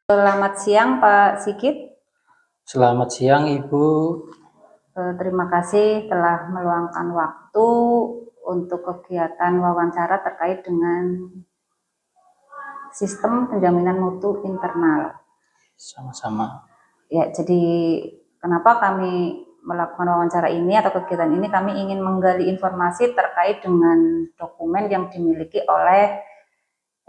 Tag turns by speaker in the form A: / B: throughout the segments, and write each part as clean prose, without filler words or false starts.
A: Selamat siang Pak Sigit.
B: Selamat siang Ibu.
A: Terima kasih telah meluangkan waktu untuk kegiatan wawancara terkait dengan sistem penjaminan mutu internal.
B: Sama-sama.
A: Ya, jadi kenapa kami melakukan wawancara ini atau kegiatan ini, kami ingin menggali informasi terkait dengan dokumen yang dimiliki oleh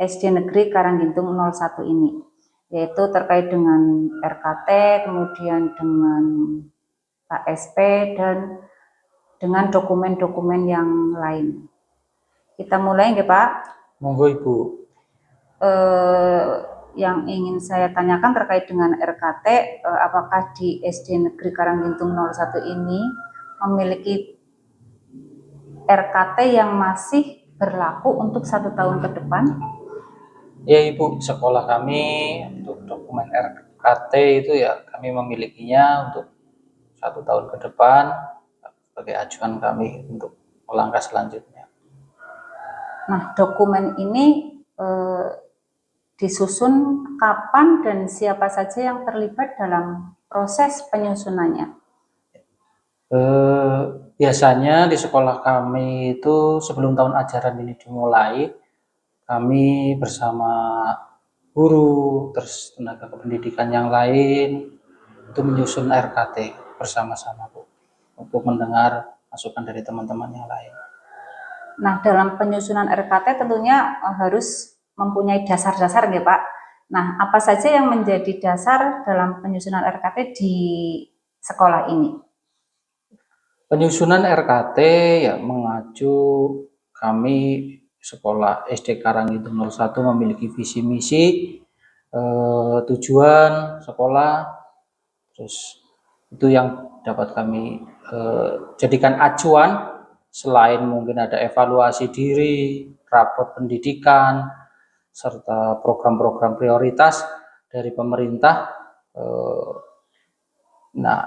A: SD Negeri Karanggintung 01 ini, yaitu terkait dengan RKT, kemudian dengan KSP, dan dengan dokumen-dokumen yang lain. Kita mulai ya Pak.
B: Monggo Ibu.
A: Yang ingin saya tanyakan terkait dengan RKT, apakah di SD Negeri Karanggintung 01 ini memiliki RKT yang masih berlaku untuk 1 tahun ke depan?
B: Ya Ibu, sekolah kami untuk dokumen RKT itu ya kami memilikinya untuk 1 tahun ke depan sebagai acuan kami untuk langkah selanjutnya.
A: Nah, dokumen ini disusun kapan dan siapa saja yang terlibat dalam proses penyusunannya?
B: Biasanya di sekolah kami itu sebelum tahun ajaran ini dimulai, kami bersama guru, terus tenaga kependidikan yang lain itu menyusun RKT bersama-sama Bu, untuk mendengar masukan dari teman-teman yang lain.
A: Nah, dalam penyusunan RKT tentunya harus mempunyai dasar-dasar ya Pak. Nah, apa saja yang menjadi dasar dalam penyusunan RKT di sekolah ini?
B: Penyusunan RKT ya mengacu kami sekolah SD Karanggintung 01 memiliki visi misi, tujuan sekolah, terus itu yang dapat kami jadikan acuan. Selain mungkin ada evaluasi diri, rapot pendidikan, serta program-program prioritas dari pemerintah. Nah,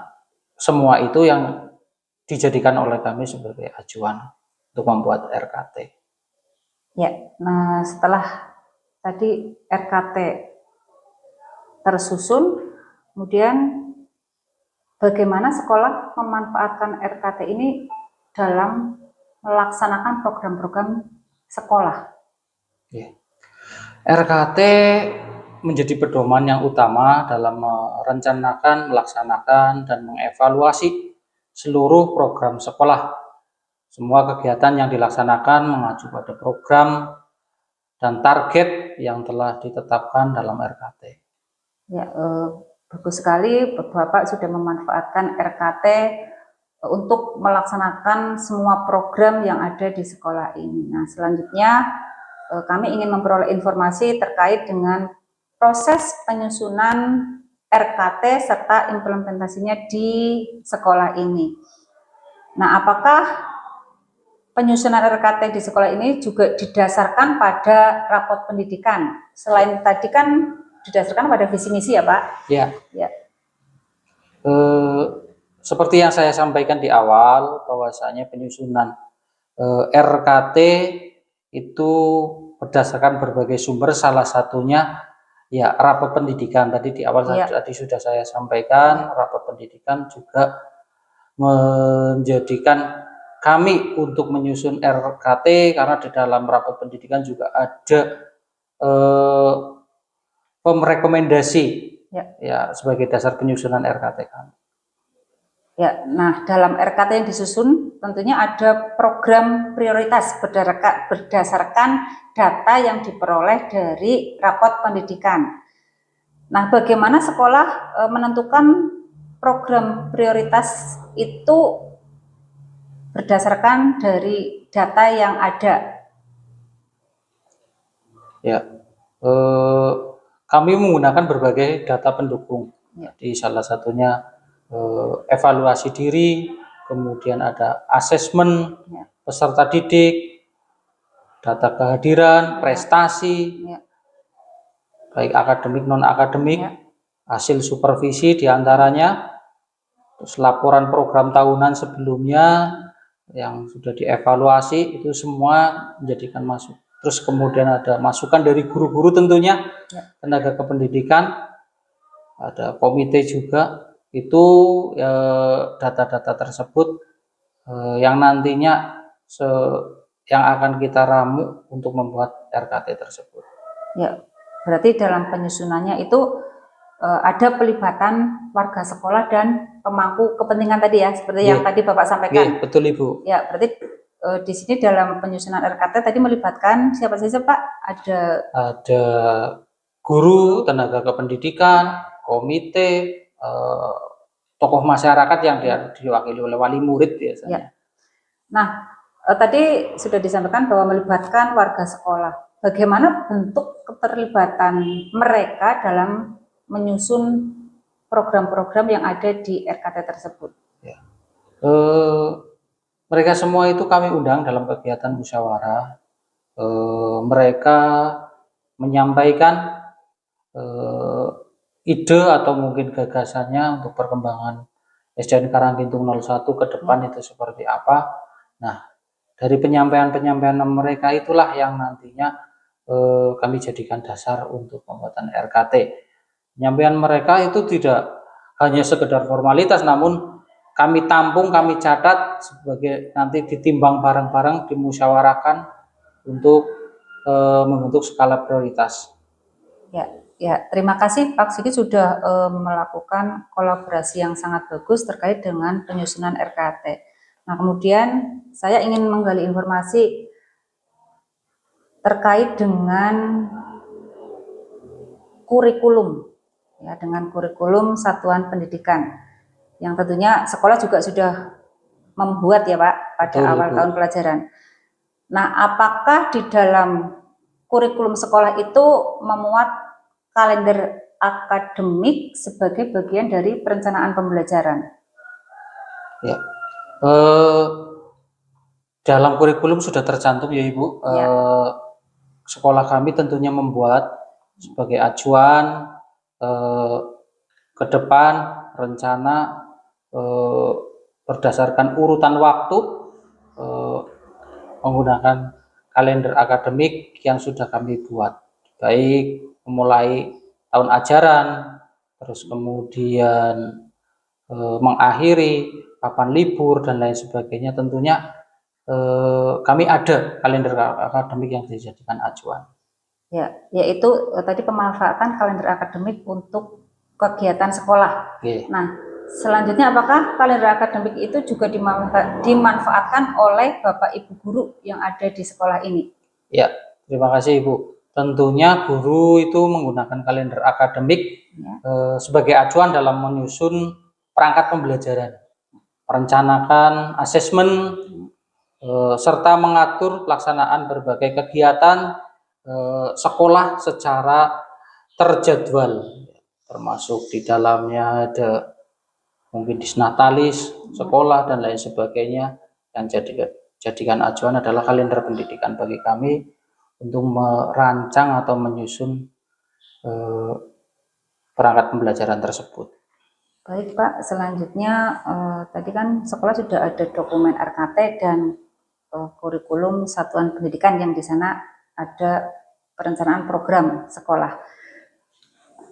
B: semua itu yang dijadikan oleh kami sebagai acuan untuk membuat RKT.
A: Ya, nah setelah tadi RKT tersusun, kemudian bagaimana sekolah memanfaatkan RKT ini dalam melaksanakan program-program sekolah?
B: Ya. RKT menjadi pedoman yang utama dalam merencanakan, melaksanakan, dan mengevaluasi seluruh program sekolah. Semua kegiatan yang dilaksanakan mengacu pada program dan target yang telah ditetapkan dalam RKT.
A: Ya, bagus sekali Bapak sudah memanfaatkan RKT untuk melaksanakan semua program yang ada di sekolah ini. Nah, selanjutnya kami ingin memperoleh informasi terkait dengan proses penyusunan RKT serta implementasinya di sekolah ini. Nah, apakah penyusunan RKT di sekolah ini juga didasarkan pada rapot pendidikan? Selain tadi kan didasarkan pada visi misi ya Pak?
B: Ya.
A: Ya.
B: Seperti yang saya sampaikan di awal, bahwasanya penyusunan RKT itu berdasarkan berbagai sumber, salah satunya ya rapot pendidikan. Tadi di awal tadi sudah saya sampaikan, rapot pendidikan juga menjadikan kami untuk menyusun RKT, karena di dalam rapot pendidikan juga ada pemerekomendasi ya sebagai dasar penyusunan RKT kami.
A: Ya, nah dalam RKT yang disusun tentunya ada program prioritas berdasarkan data yang diperoleh dari rapot pendidikan. Nah, bagaimana sekolah menentukan program prioritas itu berdasarkan dari data yang ada?
B: Ya, kami menggunakan berbagai data pendukung. Di salah satunya evaluasi diri, kemudian ada asesmen peserta didik, data kehadiran, prestasi, baik akademik non akademik, hasil supervisi diantaranya, terus laporan program tahunan sebelumnya yang sudah dievaluasi, itu semua menjadikan masuk. Terus kemudian ada masukan dari guru-guru tentunya, tenaga kependidikan, ada komite juga. Itu data-data tersebut yang nantinya yang akan kita ramu untuk membuat RKT tersebut.
A: Ya, berarti dalam penyusunannya itu ada pelibatan warga sekolah dan pemangku kepentingan tadi ya, seperti yang tadi Bapak sampaikan.
B: Betul Ibu.
A: Ya, berarti di sini dalam penyusunan RKT tadi melibatkan siapa saja Pak?
B: Ada guru, tenaga kependidikan, komite, tokoh masyarakat yang diwakili oleh wali murid biasanya. Ya.
A: Nah, tadi sudah disampaikan bahwa melibatkan warga sekolah. Bagaimana bentuk keterlibatan mereka dalam menyusun program-program yang ada di RKT tersebut?
B: Ya. Mereka semua itu kami undang dalam kegiatan musyawarah. Mereka menyampaikan ide atau mungkin gagasannya untuk perkembangan SDN Karanggintung 01 ke depan itu seperti apa. Nah, dari penyampaian-penyampaian mereka itulah yang nantinya kami jadikan dasar untuk pembuatan RKT. Penyampaian mereka itu tidak hanya sekedar formalitas, namun kami tampung, kami catat sebagai nanti ditimbang bareng-bareng, dimusyawarakan untuk membentuk skala prioritas.
A: Ya, terima kasih Pak Sigi sudah melakukan kolaborasi yang sangat bagus terkait dengan penyusunan RKT. Nah, kemudian saya ingin menggali informasi terkait dengan kurikulum, ya, dengan kurikulum satuan pendidikan, yang tentunya sekolah juga sudah membuat ya Pak pada awal tahun pelajaran. Nah, apakah di dalam kurikulum sekolah itu memuat kalender akademik sebagai bagian dari perencanaan pembelajaran?
B: Ya, dalam kurikulum sudah tercantum ya Ibu. Ya. Sekolah kami tentunya membuat sebagai acuan ke depan rencana berdasarkan urutan waktu menggunakan kalender akademik yang sudah kami buat, baik memulai tahun ajaran, terus kemudian mengakhiri, kapan libur dan lain sebagainya. Tentunya kami ada kalender akademik yang dijadikan acuan.
A: Ya, yaitu tadi pemanfaatan kalender akademik untuk kegiatan sekolah. Nah, selanjutnya apakah kalender akademik itu juga dimanfaatkan oleh Bapak Ibu guru yang ada di sekolah ini?
B: Ya, terima kasih Ibu. Tentunya guru itu menggunakan kalender akademik sebagai acuan dalam menyusun perangkat pembelajaran, merencanakan asesmen, serta mengatur pelaksanaan berbagai kegiatan sekolah secara terjadwal, termasuk di dalamnya ada mungkin disnatalis sekolah dan lain sebagainya. Yang jadikan acuan adalah kalender pendidikan bagi kami untuk merancang atau menyusun perangkat pembelajaran tersebut.
A: Baik Pak, selanjutnya tadi kan sekolah sudah ada dokumen RKT dan kurikulum satuan pendidikan yang di sana ada perencanaan program sekolah.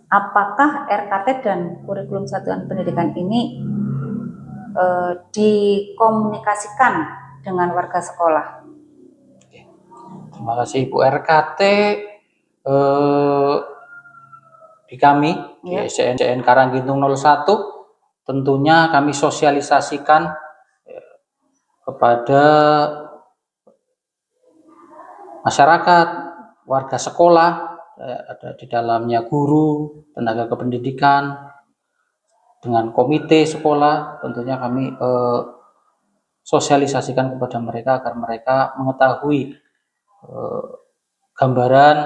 A: Apakah RKT dan kurikulum satuan pendidikan ini dikomunikasikan dengan warga sekolah?
B: Terima kasih Ibu. RKT di kami di SDN Karanggintung 01 tentunya kami sosialisasikan kepada masyarakat, warga sekolah, ada di dalamnya guru, tenaga kependidikan, dengan komite sekolah. Tentunya kami sosialisasikan kepada mereka agar mereka mengetahui gambaran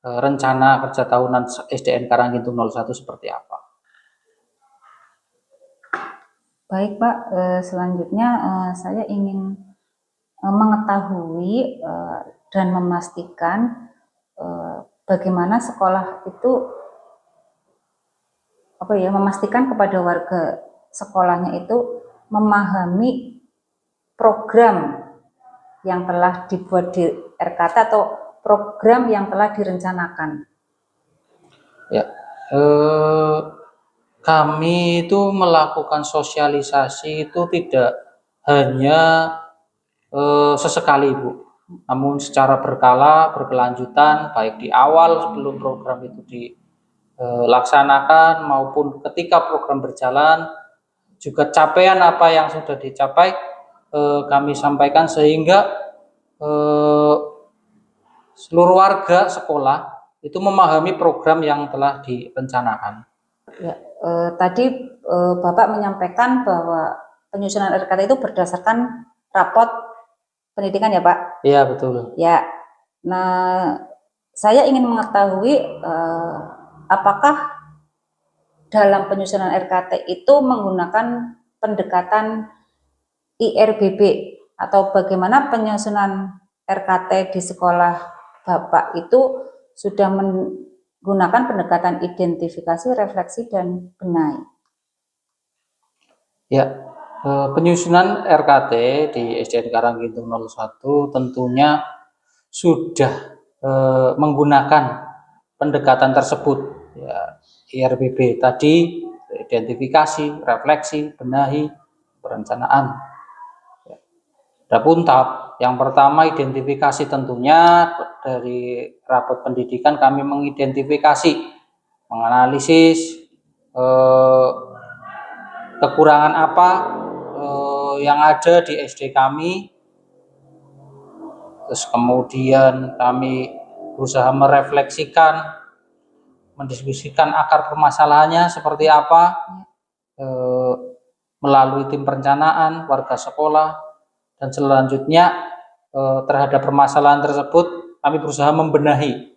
B: rencana kerja tahunan SDN Karanggintung 01 seperti apa.
A: Baik Pak, selanjutnya saya ingin mengetahui dan memastikan bagaimana sekolah itu memastikan kepada warga sekolahnya itu memahami program yang telah dibuat di RKT atau program yang telah direncanakan.
B: Ya, Kami itu melakukan sosialisasi itu tidak hanya sesekali, Bu, namun secara berkala, berkelanjutan, baik di awal sebelum program itu dilaksanakan maupun ketika program berjalan, juga capaian apa yang sudah dicapai kami sampaikan sehingga seluruh warga sekolah itu memahami program yang telah direncanakan.
A: Ya, tadi Bapak menyampaikan bahwa penyusunan RKT itu berdasarkan rapot pendidikan ya Pak?
B: Iya, betul.
A: Ya, nah saya ingin mengetahui apakah dalam penyusunan RKT itu menggunakan pendekatan IRBB atau bagaimana penyusunan RKT di sekolah Bapak itu sudah menggunakan pendekatan identifikasi, refleksi, dan benahi.
B: Ya, penyusunan RKT di SDN Karanggintung 01 tentunya sudah menggunakan pendekatan tersebut, ya, IRBB tadi, identifikasi, refleksi, benahi, perencanaan. Adapun tahap yang pertama identifikasi, tentunya dari rapot pendidikan kami mengidentifikasi, menganalisis kekurangan apa yang ada di SD kami, terus kemudian kami berusaha merefleksikan, mendiskusikan akar permasalahannya seperti apa melalui tim perencanaan, warga sekolah, dan selanjutnya terhadap permasalahan tersebut kami berusaha membenahi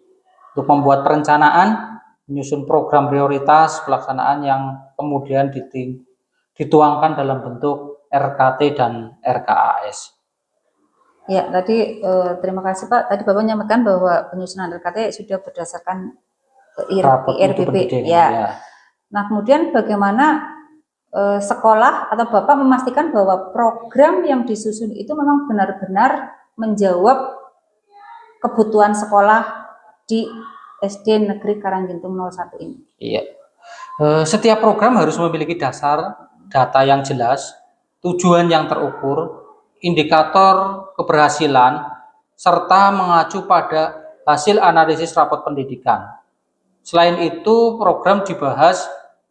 B: untuk membuat perencanaan, menyusun program prioritas pelaksanaan yang kemudian dituangkan dalam bentuk RKT dan RKAS.
A: Ya, tadi terima kasih Pak. Tadi Bapak menyampaikan bahwa penyusunan RKT sudah berdasarkan IRBB. Ya. Nah, kemudian bagaimana sekolah atau Bapak memastikan bahwa program yang disusun itu memang benar-benar menjawab kebutuhan sekolah di SD Negeri Karanggintung 01 ini?
B: Iya. Setiap program harus memiliki dasar data yang jelas, tujuan yang terukur, indikator keberhasilan, serta mengacu pada hasil analisis rapot pendidikan. Selain itu, program dibahas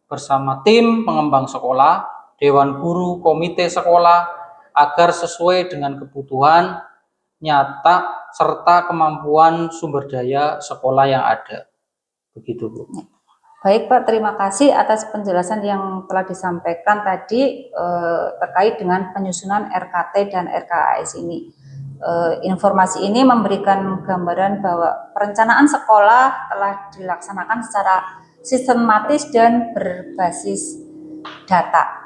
B: bersama tim pengembang sekolah, dewan guru, komite sekolah, agar sesuai dengan kebutuhan nyata serta kemampuan sumber daya sekolah yang ada. Begitu, Bu.
A: Baik Pak, terima kasih atas penjelasan yang telah disampaikan tadi terkait dengan penyusunan RKT dan RKAS ini. Informasi ini memberikan gambaran bahwa perencanaan sekolah telah dilaksanakan secara sistematis dan berbasis data.